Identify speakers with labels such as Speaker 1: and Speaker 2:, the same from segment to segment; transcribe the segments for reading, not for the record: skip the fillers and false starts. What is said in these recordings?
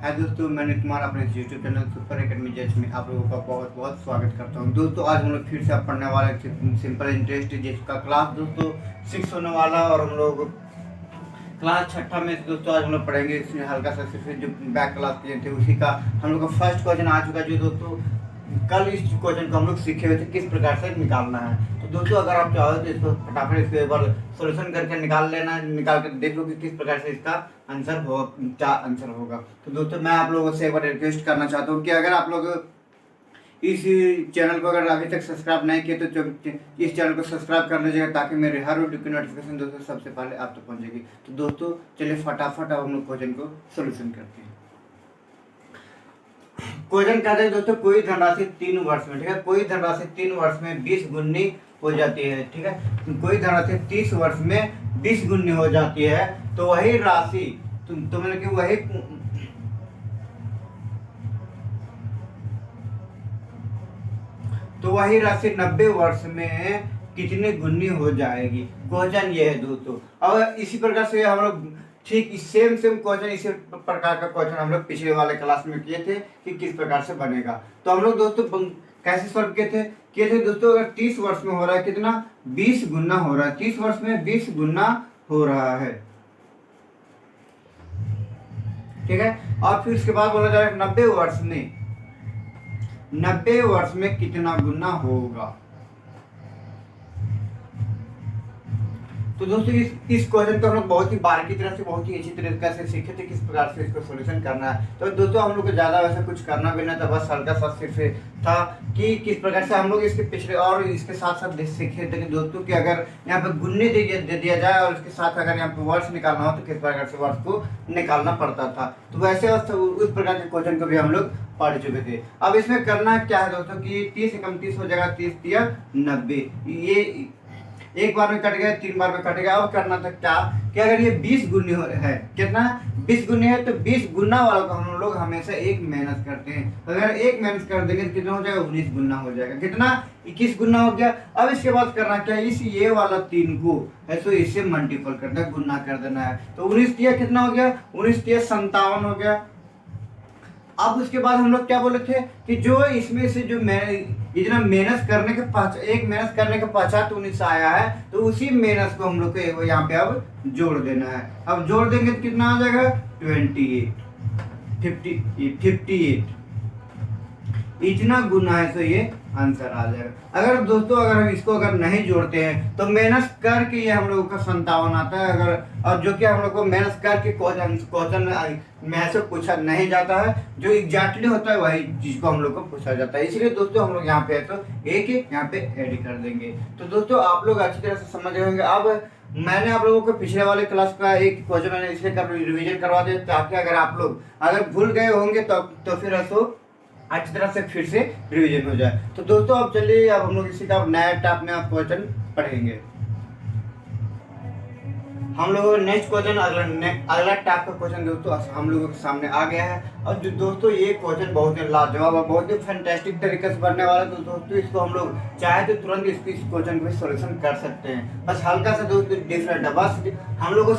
Speaker 1: है दोस्तों, मैंने तुम्हारा अपने यूट्यूब चैनल सुपर एकेडमी जज में आप लोगों का बहुत बहुत स्वागत करता हूं। दोस्तों आज हम लोग फिर से पढ़ने वाले सिंपल इंटरेस्ट जिसका क्लास दोस्तों 6 होने वाला, और हम लोग क्लास छठा में दोस्तों आज हम लोग पढ़ेंगे। इसमें हल्का सा सिर्फ जो बैक क्लास किए थे उसी का हम लोग का फर्स्ट क्वेश्चन आ चुका है, जो दोस्तों कल इस क्वेश्चन को हम लोग सीखे हुए थे किस प्रकार से निकालना है। तो दोस्तों अगर आप चाहो तो इसको फटाफट इसके एक बार सोल्यूशन करके निकाल कर देख लो कि किस प्रकार से इसका आंसर हो, क्या आंसर होगा। तो दोस्तों मैं आप लोगों से एक बार रिक्वेस्ट करना चाहता हूँ कि अगर आप लोग इस चैनल को अगर अभी तक सब्सक्राइब नहीं किए तो इस चैनल को सब्सक्राइब कर लीजिएगा, ताकि मेरे हर वीडियो की नोटिफिकेशन दोस्तों सबसे पहले आप तक पहुंचेगी। तो दोस्तों चलिए फटाफट अब हम लोग क्वेश्चन को सोल्यूशन करते हैं। क्वेश्चन कहते हैं दोस्तों, कोई धनराशि 3 वर्ष में, ठीक है, कोई धनराशि 3 वर्ष में 20 गुनी हो जाती है, ठीक है, कोई धनराशि 30 वर्ष में 20 गुनी हो जाती है, तो वही राशि तो मतलब कि वही राशि 90 वर्ष में कितने गुनी हो जाएगी। क्वेश्चन ये है दोस्तों। और इसी प्रकार से हम लोग ठीक सेम क्वेश्चन इसी प्रकार का क्वेश्चन हम लोग पिछले वाले क्लास में किए थे कि किस प्रकार से बनेगा। तो हम लोग दोस्तों कैसे सॉल्व किए थे दोस्तों। अगर 30 वर्ष में हो रहा है कितना, 20 गुना हो रहा है, 30 वर्ष में 20 गुना हो रहा है, ठीक है। और फिर उसके बाद बोला जा रहा है 90 वर्ष में कितना गुना होगा। तो दोस्तों इस क्वेश्चन को हम लोग बहुत ही बारीकी तरह से, बहुत ही अच्छी तरीके से सीखे थे किस प्रकार से इसको सॉल्यूशन करना है। तो दोस्तों हम लोग को ज्यादा वैसा कुछ करना भी नहीं था, बस हल्का सा सिर्फ था कि किस प्रकार से हम लोग इसके पिछले और इसके साथ साथ सीखे थे कि दोस्तों कि अगर यहाँ पे गुन्ने दे दिया जाए और इसके साथ अगर यहाँ पे वर्ष निकालना हो तो किस प्रकार से वर्ष को निकालना पड़ता था। तो वैसे उस प्रकार के क्वेश्चन को भी हम लोग पढ़ चुके थे। अब इसमें करना क्या है दोस्तों कि 30 एकम 30 हो जाएगा, 30 या 90, ये एक बार में कट गया, 3 बार में कट गया। अब करना था क्या कि अगर ये 20 गुनी है, कितना 20 गुनी है, तो 20 गुना वाला को हम लोग हमेशा एक मेहनत करते हैं। अगर एक मेहनत कर देंगे तो कितना हो जाएगा, 19 गुना हो जाएगा, कितना 21 गुना हो गया। अब इसके बाद करना क्या है, इस ये वाला 3 को ऐसे इससे मल्टीपल करना है, गुना कर देना है। तो 19 तिया कितना हो गया, 19 तिया 57 हो गया। अब उसके बाद हम लोग क्या बोले थे कि जो इसमें से जो इतना मेहनत करने के पश्चात 19 आया है, तो उसी मेहनत को हम लोग को यहाँ पे अब जोड़ देना है। अब जोड़ देंगे तो कितना आ जाएगा, 58 इतना गुना है, तो ये आंसर आ जाएगा। अगर दोस्तों अगर हम इसको अगर नहीं जोड़ते हैं तो मेहनत करके ये हम लोगों का 57 आता है। अगर और जो कि हम लोग को मेहनत करके क्वेश्चन में से पूछा नहीं जाता है, जो एग्जैक्टली होता है वही चीज को हम लोग को पूछा जाता है। इसलिए दोस्तों हम लोग यहाँ पे तो एक यहाँ पे ऐड कर देंगे। तो दोस्तों आप लोग अच्छी तरह से समझ रहे होंगे। अब मैंने आप लोगों को पिछले वाले क्लास का एक क्वेश्चन मैंने इसलिए रिविजन करवा दिया, ताकि अगर आप लोग अगर भूल गए होंगे तो फिर ऐसा अच्छी तरह से फिर से रिवीजन हो जाए। तो दोस्तों अब चलिए अब हम लोग इसी का नया टाइप में आप क्वेश्चन पढ़ेंगे। हम लोगों का नेक्स्ट क्वेश्चन अगला टाइप का क्वेश्चन दोस्तों हम लोगों के सामने आ गया है। और जो दोस्तों ये क्वेश्चन बहुत ही लाजवाब और बहुत ही फैंटास्टिक तरीके से बनने वाला है। तो दोस्तों इसको हम लोग चाहे तो तुरंत इस क्वेश्चन को सोल्यूशन कर सकते हैं। बस हल्का सा दोस्तों डिफरेंट है, बस हम लोग को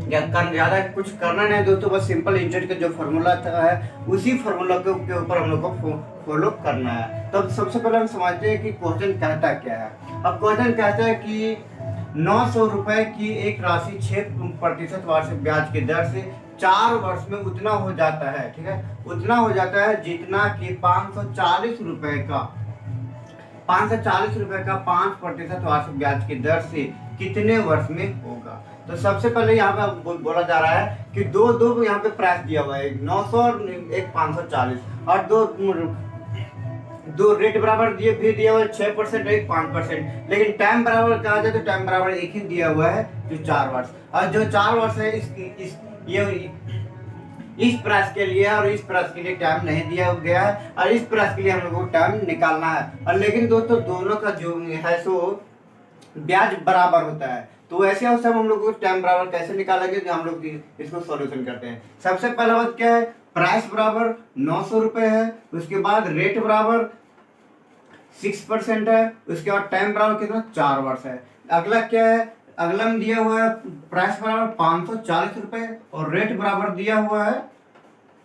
Speaker 1: ज्यादा कुछ करना नहीं दोस्तों, बस सिंपल इंटरेस्ट का जो फार्मूला है उसी फार्मूला के ऊपर हम लोग को फॉलो करना है। तो सबसे पहले हम समझते हैं कि क्वेश्चन कहता क्या है। अब क्वेश्चन कहता है कि 900 रुपए की एक राशि 6% वार्षिक ब्याज की दर से 4 वर्ष में उतना हो जाता है, ठीक है, उतना हो जाता है जितना कि 540 रुपए का 5% वार्षिक ब्याज की दर से कितने वर्ष में होगा। तो सबसे पहले यहाँ पे बोला जा रहा है कि दो यहाँ पे प्राइस दिया हुआ है, एक 900 और एक 540, और दो रेट बराबर दिया हुआ है 6% एक 5%, लेकिन टाइम बराबर कहा जाए तो टाइम बराबर एक ही दिया हुआ है जो 4 वर्ष। और जो 4 वर्ष है इस प्राइस के लिए और इस प्राइस के लिए टाइम नहीं दिया गया है, और इस प्राइस के लिए हम लोग को टाइम निकालना है। और लेकिन दोस्तों दोनों का जो है सो ब्याज बराबर होता है। तो ऐसे अवसर हम लोग को टाइम बराबर कैसे निकालेंगे, जो हम लोग इसको सॉल्यूशन करते हैं। सबसे पहला बात क्या है, प्राइस बराबर 900 रुपए है, उसके बाद रेट बराबर 6% है, उसके बाद टाइम बराबर कितना 4 वर्ष है। अगला क्या है, अगला में दिया हुआ है प्राइस बराबर 540 रुपए और रेट बराबर दिया हुआ है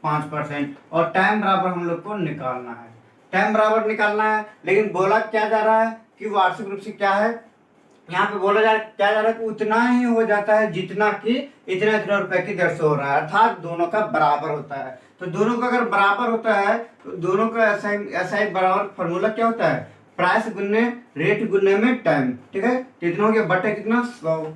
Speaker 1: 5%, और टाइम बराबर हम लोग को निकालना है। टाइम बराबर निकालना है, लेकिन बोला क्या जा रहा है कि वार्षिक रूप से क्या है, यहाँ पे बोला क्या जा रहा है कि उतना ही हो जाता है जितना कि इतना इतना रुपए की दर से हो रहा है, अर्थात दोनों का बराबर होता है। तो दोनों का अगर बराबर होता है तो दोनों का ऐसा ही बराबर फॉर्मूला क्या होता है, प्राइस गुने रेट गुने में टाइम, ठीक है। तो इतना हो गया बटे कितना 100,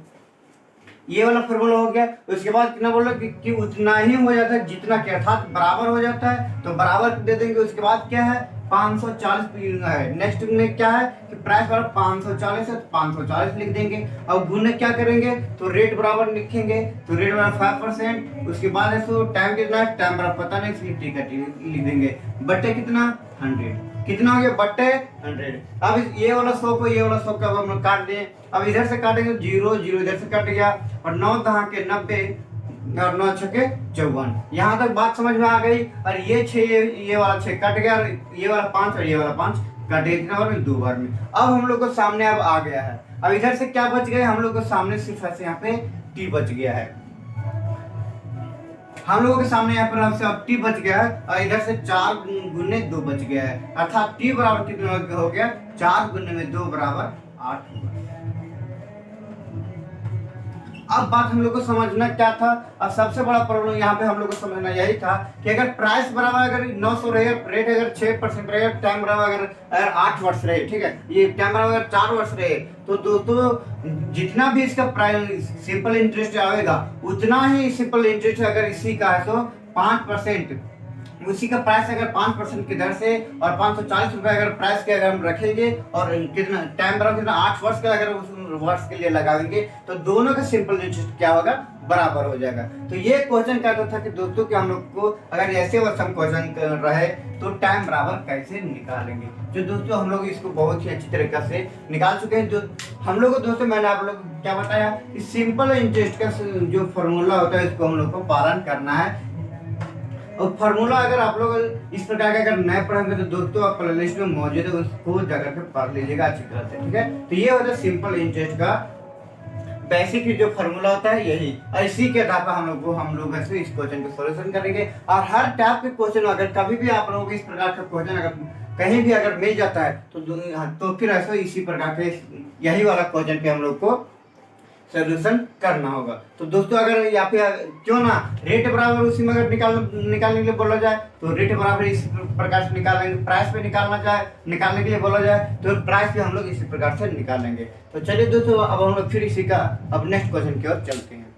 Speaker 1: ये वाला फॉर्मूला हो गया। उसके बाद कितना बोला कि उतना ही हो जाता है जितना कि अर्थात बराबर हो जाता है, तो बराबर दे देंगे। उसके बाद क्या है 540 है। नेक्स्ट में क्या है कि प्राइस बराबर 540 है, तो 540 लिख देंगे। अब गुने क्या करेंगे तो रेट बराबर लिखेंगे, तो रेट बराबर 5%। उसके बाद है तो टाइम कितना है, टाइम बराबर पता नहीं इसलिए टिकट लिख देंगे, बटे कितना 100, कितना हो गया बटे 100। अब ये वाला 100 को ये वाला 100 का हम लोग काट दें। अब इधर से काटेंगे 0 0 इधर से कट गया, और 9 दहा के 90 और 9 छके 54। यहाँ तक बात समझ में आ गई। और ये 6 ये वाला 6 कट गया, और ये वाला 5 और ये वाला 5 कट गया, कितना बार में 2 बार में। अब हम लोग को सामने अब आ गया है। अब इधर से क्या बच गए हम लोग को सामने, सिर्फ ऐसे यहाँ पे टी बच गया है। हम लोगों के सामने यहाँ पर हमसे अब टी बच गया है, और इधर से 4 गुने 2 बच गया है, अर्थात टी बराबर कितना हो गया 4 गुने में 2 बराबर 8 हुआ। अब बात हम लोग को समझना क्या था, अब सबसे बड़ा प्रॉब्लम यहाँ पे हम लोग को समझना यही था कि अगर प्राइस बराबर अगर 900 रहे, रेट अगर 6% रहे, टाइम बराबर अगर 8 वर्ष रहे, ठीक है, ये टाइम बराबर अगर 4 वर्ष रहे, तो दोस्तों जितना भी इसका प्राइस सिंपल इंटरेस्ट आएगा उतना ही सिंपल इंटरेस्ट अगर इसी का है तो 5%, उसी का प्राइस अगर 5% की दर से और 540 रुपए अगर प्राइस के अगर हम रखेंगे, और कितना टाइम बराबर कितना 8 वर्ष का अगर उस वर्ष के लिए लगाएंगे, तो दोनों का सिंपल इंटरेस्ट क्या होगा बराबर हो जाएगा। तो ये क्वेश्चन कहता था कि दोस्तों कि हम लोग को अगर ऐसे सम क्वेश्चन रहे तो टाइम बराबर कैसे निकालेंगे। जो दोस्तों हम लोग इसको बहुत ही अच्छी तरीके से निकाल चुके हैं। जो हम लोग को दोस्तों मैंने आप लोग को क्या बताया कि सिंपल इंटरेस्ट का जो फॉर्मूला होता है इसको हम लोग को पालन करना है। और फार्मूला अगर आप लोग इस प्रकार का अगर नहीं पढ़ेंगे तो दोस्तों आप प्लेलिस्ट में मौजूद है, उसको जाकर के पढ़ लीजिएगा अच्छी तरह से, ठीक है। तो ये होता है सिंपल इंटरेस्ट का बेसिक जो फार्मूला होता है यही, और इसी के आधार पर हम लोग ऐसे इस क्वेश्चन को सॉल्यूशन करेंगे। और हर टाइप के क्वेश्चन अगर कभी भी आप लोगों को इस प्रकार का क्वेश्चन अगर कहीं भी अगर मिल जाता है तो फिर ऐसे इसी प्रकार के यही वाला क्वेश्चन पे हम लोग को सोल्यूशन करना होगा। तो दोस्तों अगर यहाँ पे क्यों ना रेट बराबर उसी में अगर निकालने के लिए बोला जाए तो रेट बराबर इस प्रकार से निकालेंगे, प्राइस पे निकालने के लिए बोला जाए तो प्राइस पे हम लोग इसी प्रकार से निकालेंगे। तो चलिए दोस्तों अब हम लोग फिर इसी का अब नेक्स्ट क्वेश्चन की ओर चलते हैं।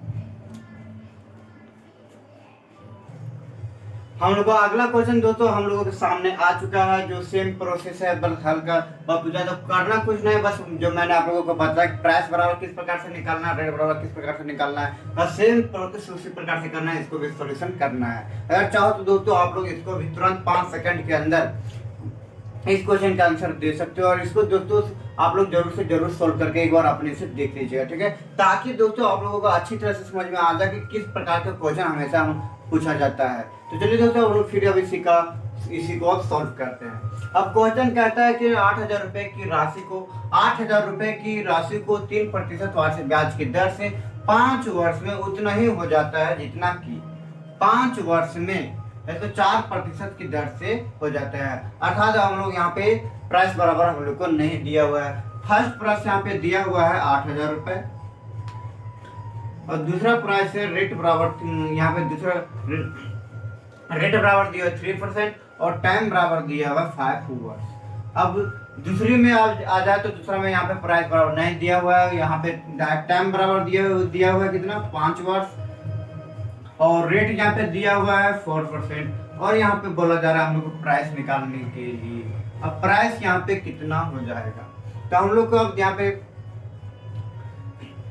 Speaker 1: हम लोग का अगला क्वेश्चन दोस्तों हम लोगों के सामने आ चुका है, जो सेम प्रोसेस है, बस हल्का बहुत ज्यादा करना कुछ नहीं, बस जो मैंने आप लोगों को बताया कि प्राइस बराबर किस प्रकार से निकालना है, रेट बराबर किस प्रकार से निकालना है, बस सेम प्रोसेस उसी प्रकार से करना है, इसको भी सॉल्यूशन करना है। अगर चाहो तो दोस्तों आप लोग इसको भी तुरंत 5 सेकंड के अंदर इस क्वेश्चन का आंसर दे सकते हो, और इसको दोस्तों आप लोग जरूर से जरूर सॉल्व करके एक बार अपने से देख लीजिएगा, ठीक है, ताकि दोस्तों आप लोगों को अच्छी तरह से समझ में आ जाए कि किस प्रकार का क्वेश्चन हमेशा पूछा जाता है। तो चलिए दोस्तों हम लोग फिर अब इसी को अब सॉल्व करते हैं। अब क्वेश्चन कहता है कि 8,000 रुपए की राशि को 8,000 रुपए की राशि को 3% वार्षिक ब्याज की दर से 5 वर्ष में उतना ही हो जाता है जितना कि 5 वर्ष में तो 4% की दर से हो जाता है। अर्थात हम लोग यहाँ पे प्राइस बराबर हम लोग को नहीं दिया हुआ है। फर्स्ट प्राइस यहाँ पे दिया हुआ है 8,000 रुपए, और दूसरा प्राइस है रेट बराबर, यहाँ पे दूसरा रेट बराबर दिया है 3% और टाइम बराबर दिया हुआ 5 वर्ष। अब दूसरी में आ जाए तो दूसरा में यहाँ पे प्राइस बराबर नहीं दिया हुआ है, यहाँ पे टाइम बराबर दिया हुआ है कितना 5 वर्ष, और रेट यहाँ पे दिया हुआ है 4%, और यहाँ पे बोला जा रहा है हम लोग को प्राइस निकालने के लिए। अब प्राइस यहाँ पे कितना हो जाएगा, तो हम लोग को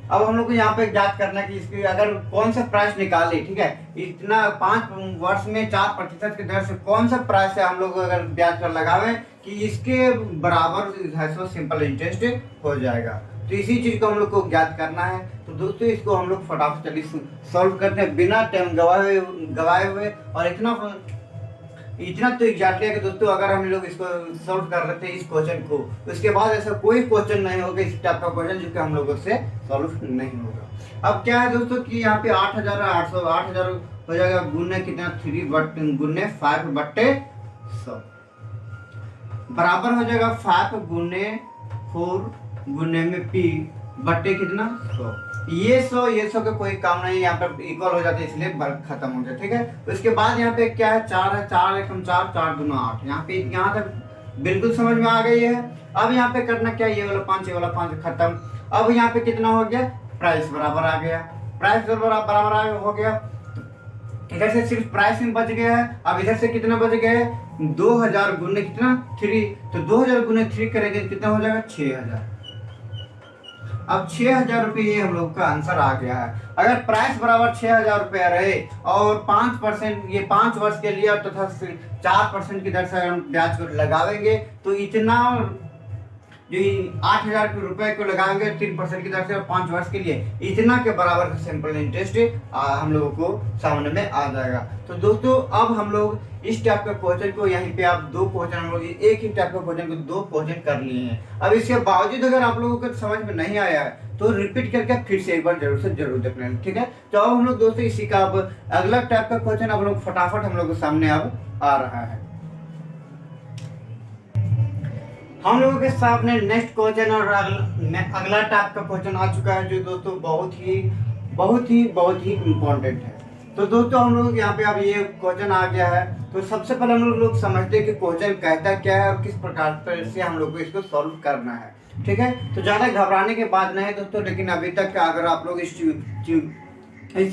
Speaker 1: अब हम लोग को यहाँ पे याद करना कि इसकी अगर कौन सा प्राइस निकाले, ठीक है, इतना 5 वर्ष में 4% की दर से कौन सा प्राइस है हम लोग अगर ब्याज पर लगावे कि इसके बराबर है सो सिंपल इंटरेस्ट हो जाएगा। तो इसी चीज को हम लोग को ज्ञात करना है। तो दोस्तों इसको हम लोग फटाफट चलिए सॉल्व करते हैं बिना टाइम गवाए हुए, और इतना तो एग्जैक्टली है कि दोस्तों अगर हम लोग इसको सॉल्व कर लेते हैं इस क्वेश्चन को, उसके बाद ऐसा कोई क्वेश्चन नहीं होगा इस टाइप का क्वेश्चन जो कि हम लोगों से सॉल्व नहीं होगा। अब क्या है दोस्तों कि यहाँ पे 8,000 हो जाएगा गुने कितना 3/5/100 बराबर हो जाएगा 5 गुने 4 गुने में p बट्टे कितना 100। ये 100 का कोई काम नहीं, यहाँ पर इक्वल हो जाते इसलिए वर्ग खत्म हो गया। ठीक है, तो इसके बाद यहाँ पे क्या है 4 है, 4 एकम 4, 4 दूना 8। यहाँ पे यहाँ तक बिल्कुल समझ में आ गई है। अब यहाँ पे करना क्या, ये वाला 5 ये वाला 5 खत्म। अब यहाँ पे कितना हो गया, प्राइस बराबर आ गया, प्राइस बराबर हो गया। इधर से सिर्फ प्राइस में बच गया है। अब इधर से कितना बच गया है 2000 गुने कितना 3, तो 2000 गुने 3 करेंगे कितना हो जाएगा 6000। अब 6000 रुपये हम लोग का आंसर आ गया है। अगर प्राइस बराबर 6000 रुपया रहे और 5% ये 5 वर्ष के लिए तथा 4% की दर से हम ब्याज को लगावेंगे तो इतना जो 8000 रुपए को लगाएंगे 3% की दर से 5 वर्ष के लिए, इतना के बराबर सिंपल इंटरेस्ट हम लोगों को सामने में आ जाएगा। तो दोस्तों अब हम लोग इस टाइप का क्वेश्चन को यहीं पे आप 2 क्वेश्चन हम लोग एक ही टाइप का क्वेश्चन को 2 क्वेश्चन कर लिए हैं। अब इसके बावजूद अगर आप लोगों को समझ में नहीं आया है तो रिपीट करके फिर से एक बार जरूर देख लेना। ठीक है, तो अब हम लोग दोस्तों इसी का अब अगला टाइप का क्वेश्चन आप लोग फटाफट हम लोग के सामने अब आ रहा है। हम लोगों के सामने नेक्स्ट क्वेश्चन और अगला टाइप का क्वेश्चन आ चुका है जो दोस्तों बहुत ही इम्पोर्टेंट है। तो दोस्तों हम लोग यहाँ पे अब ये क्वेश्चन आ गया है, तो सबसे पहले हम लोग समझते हैं कि क्वेश्चन कहता क्या है और किस प्रकार से हम लोग को इसको सॉल्व करना है। ठीक है, तो ज़्यादा घबराने की बात नहीं है दोस्तों, लेकिन अभी तक अगर आप लोग इस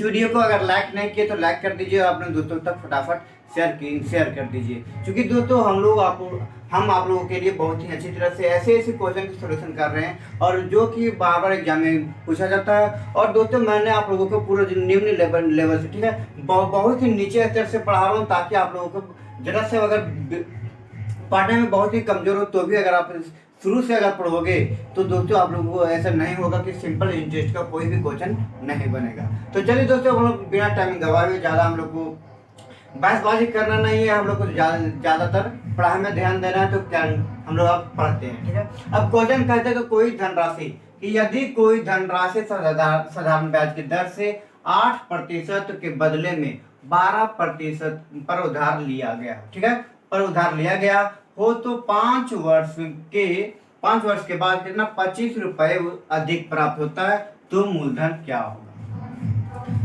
Speaker 1: वीडियो को अगर लाइक नहीं किए तो लाइक कर दीजिए और अपने दोस्तों तक फटाफट शेयर कर दीजिए। क्योंकि दोस्तों हम आप लोगों के लिए बहुत ही अच्छी तरह से ऐसे क्वेश्चन की सॉल्यूशन कर रहे हैं और जो कि बार बार एग्जाम में पूछा जाता है। और दोस्तों मैंने आप लोगों को पूरा निम्न लेवल से, ठीक है, बहुत ही नीचे स्तर से पढ़ा रहा हूँ ताकि आप लोगों को जरा से अगर पढ़ने में बहुत ही कमजोर हो तो भी अगर आप शुरू से अगर पढ़ोगे तो दोस्तों आप लोगों को ऐसा नहीं होगा कि सिंपल इंटरेस्ट का कोई भी क्वेश्चन नहीं बनेगा। तो चलिए दोस्तों हम लोग बिना टाइम गवाए ज़्यादा हम लोग को बहसबाजी करना नहीं है, हम लोग को ज़्यादातर पढ़ाई में ध्यान देना है। तो क्या हम लोग अब पढ़ते हैं। ठीक है, अब क्वेश्चन कहते हैं कि कोई धनराशि कि यदि कोई धनराशि साधारण ब्याज की दर से 8% के बदले में 12% पर उधार लिया गया, ठीक है, पर उधार लिया गया हो तो 5 वर्ष के बाद कितना 25 रुपए अधिक प्राप्त होता है, तो मूलधन क्या होगा।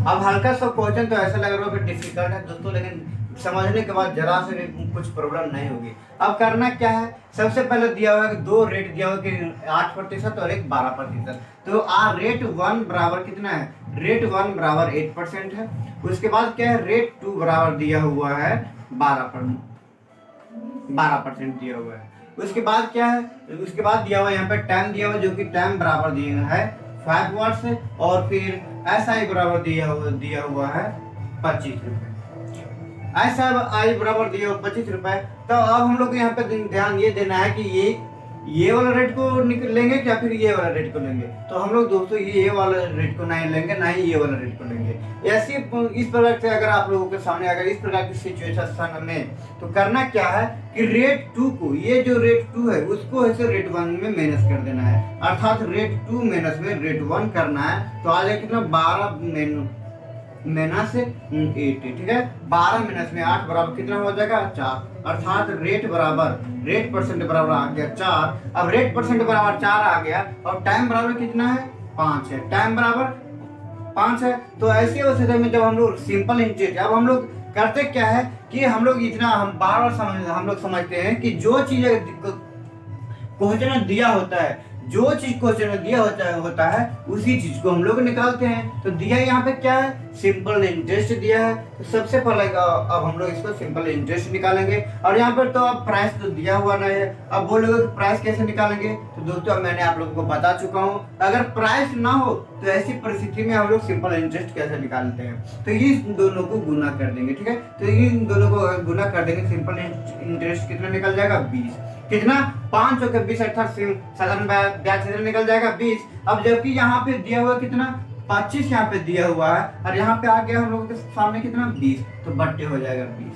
Speaker 1: अब हल्का सा क्वेश्चन तो ऐसा लग रहा है कि डिफिकल्ट है दोस्तों, लेकिन समझने के बाद जरा से भी कुछ प्रॉब्लम नहीं होगी। अब करना क्या है, सबसे पहले दिया हुआ है कि 2 रेट दिया हुआ कि 8% और एक 12%। तो रेट 1 बराबर कितना है, रेट 1 बराबर 8% है। उसके बाद क्या है, रेट 2 बराबर दिया हुआ है 12% दिया हुआ है। उसके बाद क्या है, उसके बाद दिया हुआ है यहाँ पे टाइम दिया हुआ है, जो कि टाइम बराबर दिया है 5 वर्ष, और फिर SI बराबर दिया हुआ है 25 रुपए। SI बराबर दिया हुआ 25 रुपए। तो अब हम लोग को यहाँ पे ध्यान ये देना है कि ये वाला रेट को लेंगे या फिर ये वाला रेट को लेंगे। तो हम लोग दोस्तों ये वाला रेट को नहीं लेंगे, ना ही ये वाला रेट को लेंगे। ऐसी इस प्रकार से अगर आप लोगों के सामने अगर इस प्रकार की सिचुएशन में तो करना क्या है कि रेट 2 को, ये जो रेट 2 है उसको ऐसे रेट 1 में माइनस कर देना है, अर्थात रेट 2 माइनस में रेट 1 करना है। तो आ जाए कितना 12 माइनस 8, ठीक है, 12 माइनस में 8 बराबर कितना हो जाएगा 4, अर्थात रेट परसेंट बराबर आ गया 4। अब रेट परसेंट बराबर 4 आ गया और टाइम बराबर कितना है 5 है, टाइम बराबर 5 है। तो ऐसी अवस्था में जब हम लोग सिंपल इंटरेस्ट, अब हम लोग करते क्या है कि हम लोग बार हम लोग समझते हैं कि जो चीज क्वेश्चन दिया होता है, जो चीज क्वेश्चन दिया होता है उसी चीज को हम लोग निकालते हैं। तो दिया यहाँ पे क्या है, सिंपल इंटरेस्ट दिया है। तो सबसे पहले अब हम लोग इसको सिंपल इंटरेस्ट निकालेंगे। और यहाँ पर तो अब प्राइस तो दिया हुआ नहीं है, अब बोलोगे कि प्राइस कैसे निकालेंगे। तो दोस्तों मैंने आप लोगों को बता चुका हूँ, अगर प्राइस ना हो तो ऐसी परिस्थिति में हम लोग सिंपल इंटरेस्ट कैसे निकालते हैं। तो ये दोनों को गुना कर देंगे, ठीक है, तो इन दोनों को गुना कर देंगे। सिंपल इंटरेस्ट कितना निकल जाएगा 20, कितना 5 के 20 अर्थात साधारण ब्याज कितना निकल जाएगा 20। अब जबकि यहाँ पे दिया हुआ कितना 25 यहाँ पे दिया हुआ है और यहाँ पे आ गया हम लोगों के सामने कितना 20, तो बट्टे हो जाएगा 20,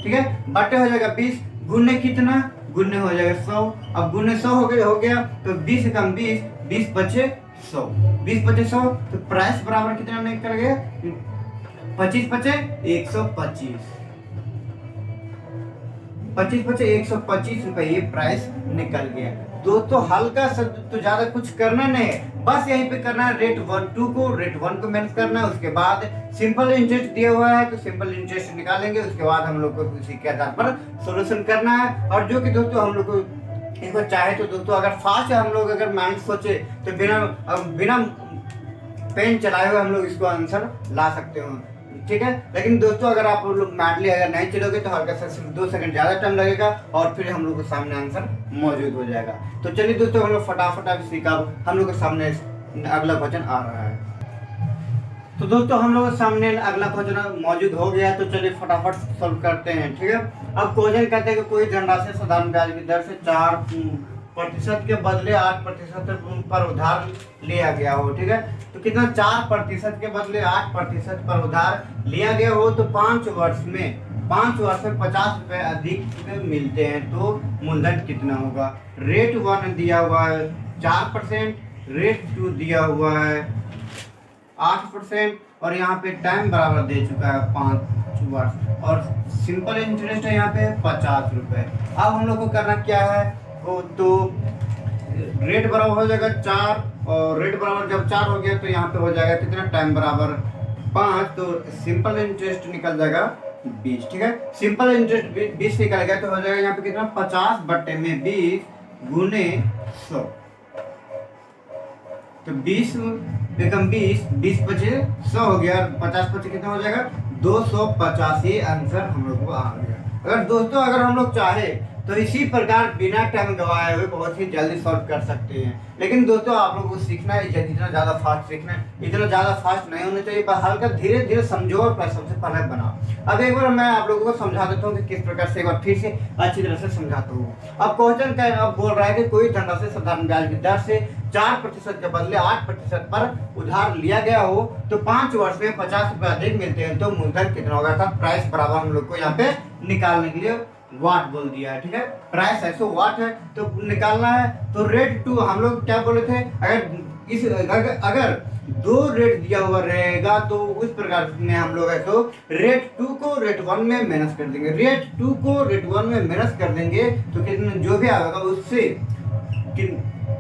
Speaker 1: ठीक है, बट्टे हो जाएगा 20, गुने कितना, गुने हो जाएगा 100। अब गुने 100 हो गया तो 20 कम 20, 20 बचे 100, 20 बचे 100। तो प्राइस बराबर कितना निकल गया 25 बचे 125, 25 बचे 125 रुपए ये प्राइस निकल गया। दोस्तों हल्का सा तो ज्यादा कुछ करना नहीं है, बस यहीं पे करना है रेट 1 को मैनेज करना है। उसके बाद सिंपल इंटरेस्ट दिया हुआ है तो सिंपल इंटरेस्ट निकालेंगे, उसके बाद हम लोग को उसी के आधार पर सोल्यूशन करना है। और जो कि दोस्तों हम लोग को इसको चाहे तो दोस्तों अगर फास्ट हम लोग अगर माइंड सोचे तो बिना पेन चलाए हुए हम लोग इसको आंसर ला सकते हो, ठीक है। लेकिन दोस्तों अगर आप लोग मैडली अगर नहीं चलोगे तो हल्का सा सिर्फ 2 सेकंड ज्यादा टाइम लगेगा और फिर हम लोग के सामने आंसर मौजूद हो जाएगा। तो चलिए दोस्तों हम लोग फटाफट सीखा, हम लोग के सामने अगला क्वेश्चन आ रहा है। तो दोस्तों हम लोग के सामने अगला क्वेश्चन मौजूद हो गया, तो चलिए फटाफट सॉल्व करते हैं, ठीक है। अब क्वेश्चन कहते हैं कि कोई धनराशि साधारण ब्याज की दर से 4% के बदले 8% पर उधार लिया गया हो, ठीक है। तो कितना 4% के बदले 8% पर उधार लिया गया हो तो 5 वर्ष में 50 रुपए अधिक मिलते हैं तो मूलधन कितना होगा। रेट 1 दिया हुआ है 4%, रेट 2 दिया हुआ है 8% और यहाँ पे टाइम बराबर दे चुका है 5 वर्ष और सिंपल इंटरेस्ट है यहाँ पे 50 रुपए। अब हम लोग को करना क्या है, तो रेट बराबर हो जाएगा 4 और रेट बराबर जब 4 हो गया तो यहाँ पे हो जाएगा कितना, टाइम बराबर 5, तो सिंपल इंटरेस्ट निकल जाएगा 20, ठीक है। सिंपल इंटरेस्ट 20 निकल गया तो हो जाएगा यहाँ पे कितना 50 बटे में 20 गुने 100, तो 20 बेकम 20 बचे 100 हो गया, 50 बचे कितना हो जाएगा 250। ये आंसर हम लोग को आ गया। अगर दोस्तों अगर हम लोग चाहे तो इसी प्रकार बिना टाइम गवाए हुए बहुत ही जल्दी सॉल्व कर सकते हैं। लेकिन दोस्तों आप लोगों को सीखना है, इतना ज़्यादा फास्ट सीखना है, इतना ज़्यादा फास्ट नहीं होना चाहिए, पर हल्का धीरे धीरे समझो और सबसे पहले बनाओ। अब एक बार मैं आप लोगों को समझा देता हूँ कि किस प्रकार से, एक बार फिर से अच्छी तरह से समझाता हूँ। अब क्वेश्चन का अब बोल रहा है कि कोई धनराशि साधारण ब्याज की दर से 4% के बदले 8% पर उधार लिया गया हो तो 5 वर्ष में 50 रुपए अधिक मिलते हैं तो मूलधन कितना होगा। था प्राइस बराबर हम लोग को यहाँ पे निकालने के लिए वाट बोल दिया है, ठीक है। प्राइस 100 वाट है तो निकालना है। तो रेट 2 हम लोग क्या बोले थे, अगर 2 रेट दिया हुआ रहेगा तो उस प्रकार में हम लोग है तो रेट 2 को रेट 1 में माइनस कर देंगे, रेट 2 को रेट 1 में माइनस कर देंगे तो कितना जो भी आएगा उससे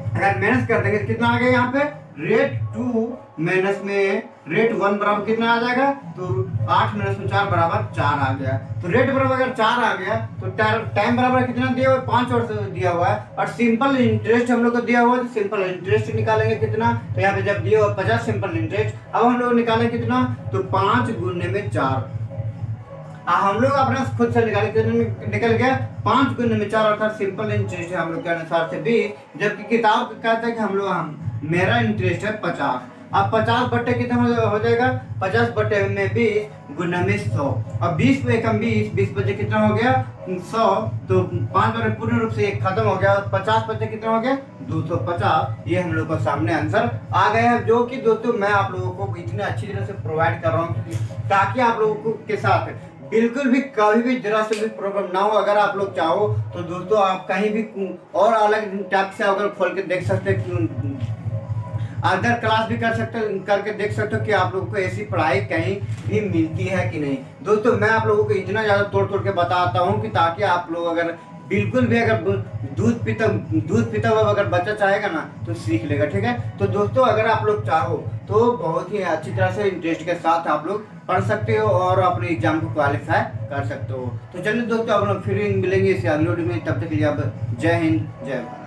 Speaker 1: अगर माइनस कर देंगे तो कितना आ गया यहाँ पे, रेट 2 माइनस में रेट 1 बराबर कितना आ जाएगा, तो 8 - 4 बराबर 4 आ गया। तो रेट बराबर अगर 4 आ गया तो टाइम बराबर कितना दिया हुआ है, 5 वर्ष दिया हुआ है और सिंपल इंटरेस्ट हम लोग को दिया हुआ है तो सिंपल इंटरेस्ट निकालेंगे कितना, तो यहाँ पे जब दिया हुआ 50 सिंपल इंटरेस्ट, अब हम लोग निकालेंगे कितना, तो 5 गुने में 4। हम लोग अपना खुद से निकल गया 5 गुने में 4 अर्थात सिंपल इंटरेस्ट है हम लोग के अनुसार से 20, जबकि किताब कहता है कि मेरा इंटरेस्ट है 50। अब 50 बट्टे कितना हो जाएगा, 50 बट्टे में 20 गुना में 100 और 20 पे कम 20 बचे कितना हो गया 100, तो 5 बार पूर्ण रूप से एक खत्म हो गया, 50 बचे कितना हो गया 250। ये हम लोग को सामने आंसर आ गया है, जो कि दोस्तों मैं आप लोगों को इतने अच्छी तरह से प्रोवाइड कर रहा हूँ ताकि आप लोगों को के साथ बिल्कुल भी कभी भी जरा से भी प्रॉब्लम ना हो। अगर आप लोग चाहो तो दोस्तों आप कहीं भी और अलग टाइप से अगर खोल के देख सकते अदर क्लास भी करके देख सकते हो कि आप लोगों को ऐसी पढ़ाई कहीं भी मिलती है कि नहीं। दोस्तों मैं आप लोगों को इतना ज़्यादा तोड़ के बताता हूँ कि ताकि आप लोग अगर बिल्कुल भी अगर दूध पीता हुआ अगर बच्चा चाहेगा ना तो सीख लेगा, ठीक है। तो दोस्तों अगर आप लोग चाहो तो बहुत ही अच्छी तरह से इंटरेस्ट के साथ आप लोग पढ़ सकते हो और अपने एग्जाम को क्वालिफाई कर सकते हो। तो चलिए दोस्तों आप लोग फिर मिलेंगे इस अगले वीडियो में, तब तक के लिए आप जय हिंद जय भारत।